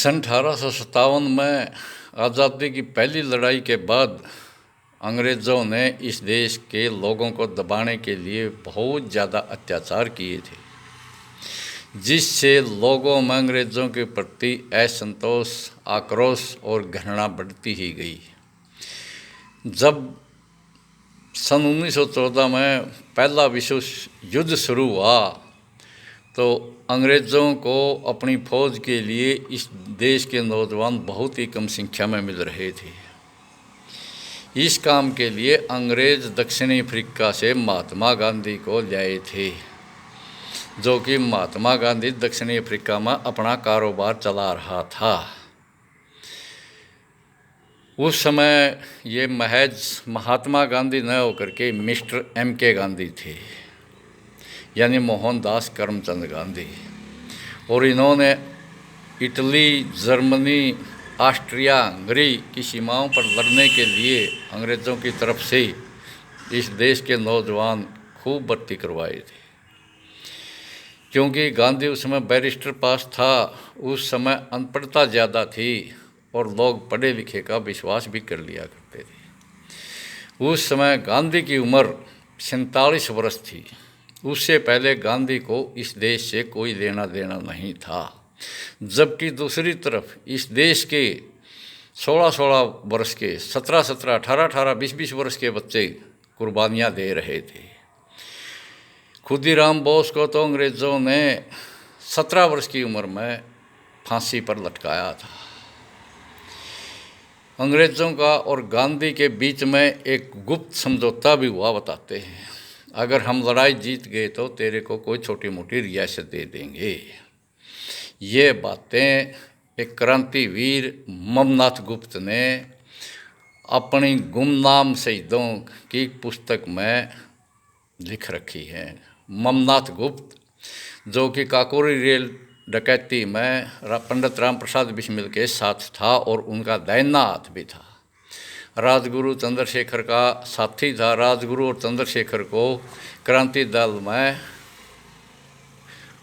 सन 1857 में आज़ादी की पहली लड़ाई के बाद अंग्रेज़ों ने इस देश के लोगों को दबाने के लिए बहुत ज़्यादा अत्याचार किए थे, जिससे लोगों में अंग्रेज़ों के प्रति असंतोष, आक्रोश और घृणा बढ़ती ही गई। जब सन 1914 में पहला विश्व युद्ध शुरू हुआ तो अंग्रेज़ों को अपनी फ़ौज के लिए इस देश के नौजवान बहुत ही कम संख्या में मिल रहे थे। इस काम के लिए अंग्रेज़ दक्षिणी अफ्रीका से महात्मा गांधी को लाए थे, जो कि महात्मा गांधी दक्षिणी अफ्रीका में अपना कारोबार चला रहा था। उस समय ये महज महात्मा गांधी न होकर के मिस्टर M.K. गांधी थे, यानी मोहनदास करमचंद गांधी। और इन्होंने इटली, जर्मनी, ऑस्ट्रिया, हंगरी की सीमाओं पर लड़ने के लिए अंग्रेज़ों की तरफ से इस देश के नौजवान खूब भर्ती करवाए थे। क्योंकि गांधी उस समय बैरिस्टर पास था, उस समय अनपढ़ता ज़्यादा थी और लोग पढ़े लिखे का विश्वास भी कर लिया करते थे। उस समय गांधी की उम्र 47 वर्ष थी। उससे पहले गांधी को इस देश से कोई लेना देना नहीं था, जबकि दूसरी तरफ इस देश के 16-16 वर्ष के, 17-17, 18-18, 20-20 वर्ष के बच्चे कुर्बानियाँ दे रहे थे। खुदीराम बोस को तो अंग्रेज़ों ने 17 वर्ष की उम्र में फांसी पर लटकाया था। अंग्रेज़ों का और गांधी के बीच में एक गुप्त समझौता भी हुआ बताते हैं। अगर हम लड़ाई जीत गए तो तेरे को कोई छोटी मोटी रियासत दे देंगे। ये बातें एक क्रांतिवीर ममनाथ गुप्त ने अपनी गुमनाम शहीदों की पुस्तक में लिख रखी है। ममनाथ गुप्त, जो कि काकोरी रेल डकैती में पंडित राम प्रसाद बिस्मिल के साथ था और उनका दाहिना हाथ भी था। राजगुरु चंद्रशेखर का साथी था। राजगुरु और चंद्रशेखर को क्रांति दल में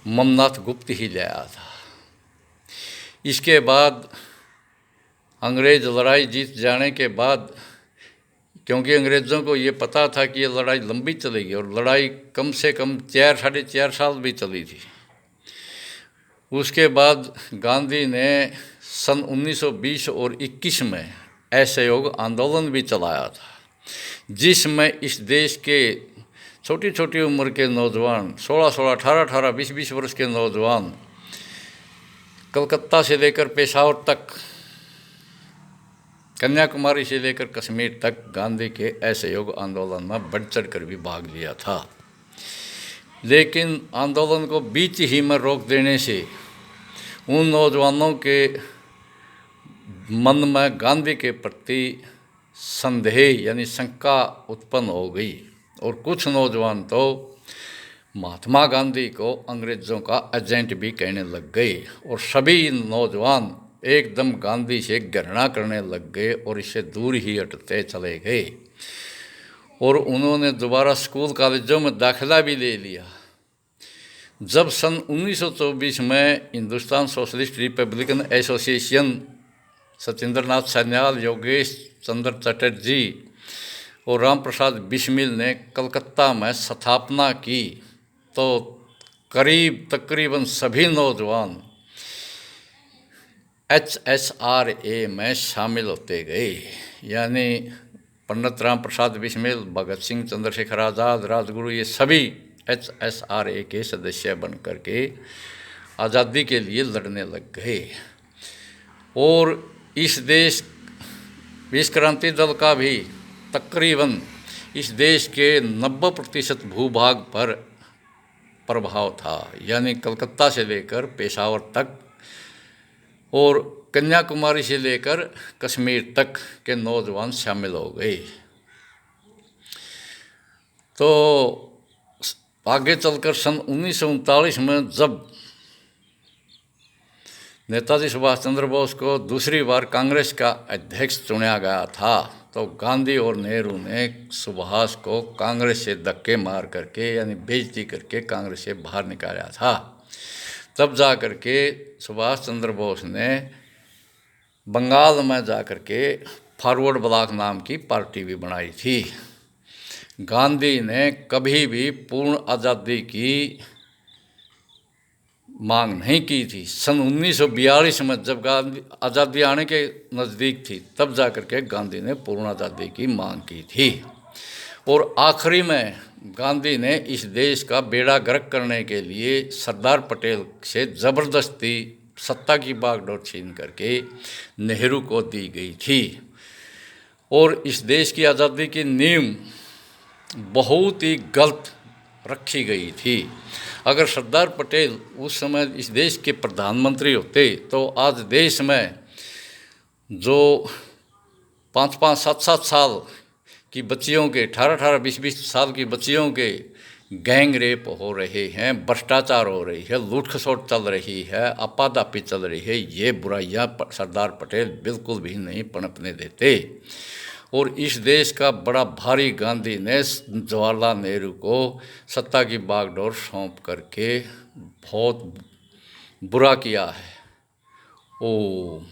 ममनाथ गुप्त ही ले आया था। इसके बाद अंग्रेज़ लड़ाई जीत जाने के बाद, क्योंकि अंग्रेज़ों को ये पता था कि ये लड़ाई लंबी चलेगी और लड़ाई कम से कम 4-4.5 साल भी चली थी, उसके बाद गांधी ने सन 1920 और 21 में असहयोग आंदोलन भी चलाया था, जिसमें इस देश के छोटी छोटी उम्र के नौजवान, 16-16, 18-18, 20-20 वर्ष के नौजवान कलकत्ता से लेकर पेशावर तक, कन्याकुमारी से लेकर कश्मीर तक गांधी के असहयोग आंदोलन में बढ़ चढ़ कर भी भाग लिया था। लेकिन आंदोलन को बीच ही में रोक देने से उन नौजवानों के मन में गांधी के प्रति संदेह यानी शंका उत्पन्न हो गई और कुछ नौजवान तो महात्मा गांधी को अंग्रेज़ों का एजेंट भी कहने लग गए और सभी नौजवान एकदम गांधी से घृणा करने लग गए और इससे दूर ही हटते चले गए। और उन्होंने दोबारा स्कूल कॉलेजों में दाखिला भी ले लिया। जब सन 1924 में Hindustan Socialist Republican Association Satyendra Nath Sanyal, Yogesh Chandra Chatterjee और राम प्रसाद बिस्मिल ने कलकत्ता में स्थापना की तो तकरीबन सभी नौजवान HSRA में शामिल होते गए। यानी पंडित राम प्रसाद बिस्मिल, भगत सिंह, चंद्रशेखर आज़ाद, राजगुरु, ये सभी HSRA के सदस्य बन कर के आज़ादी के लिए लड़ने लग गए। और इस क्रांति दल का भी तकरीबन इस देश के 90% भूभाग पर प्रभाव था, यानी कलकत्ता से लेकर पेशावर तक और कन्याकुमारी से लेकर कश्मीर तक के नौजवान शामिल हो गए। तो आगे चलकर सन 1939 में जब नेताजी सुभाष चंद्र बोस को दूसरी बार कांग्रेस का अध्यक्ष चुना गया था तो गांधी और नेहरू ने सुभाष को कांग्रेस से धक्के मार करके यानी बेइज्जती करके कांग्रेस से बाहर निकाला था। तब जा कर के सुभाष चंद्र बोस ने बंगाल में जाकर के फॉरवर्ड ब्लॉक नाम की पार्टी भी बनाई थी। गांधी ने कभी भी पूर्ण आज़ादी की मांग नहीं की थी। सन 1942 में जब गांधी आज़ादी आने के नज़दीक थी, तब जाकर के गांधी ने पूर्ण आज़ादी की मांग की थी। और आखिरी में गांधी ने इस देश का बेड़ा गर्क करने के लिए सरदार पटेल से ज़बरदस्ती सत्ता की बागडोर छीन करके नेहरू को दी गई थी। और इस देश की आज़ादी की नींव बहुत ही गलत रखी गई थी। अगर सरदार पटेल उस समय इस देश के प्रधानमंत्री होते तो आज देश में जो 5-5, 7-7 साल की बच्चियों के, 18-18, 20-20 साल की बच्चियों के गैंग रेप हो रहे हैं, भ्रष्टाचार हो रही है, लूट खसोट चल रही है, आपादापी चल रही है, ये बुराइयां सरदार पटेल बिल्कुल भी नहीं पनपने देते। और इस देश का बड़ा भारी गांधी ने जवाहरलाल नेहरू को सत्ता की बागडोर सौंप करके बहुत बुरा किया है। ओम।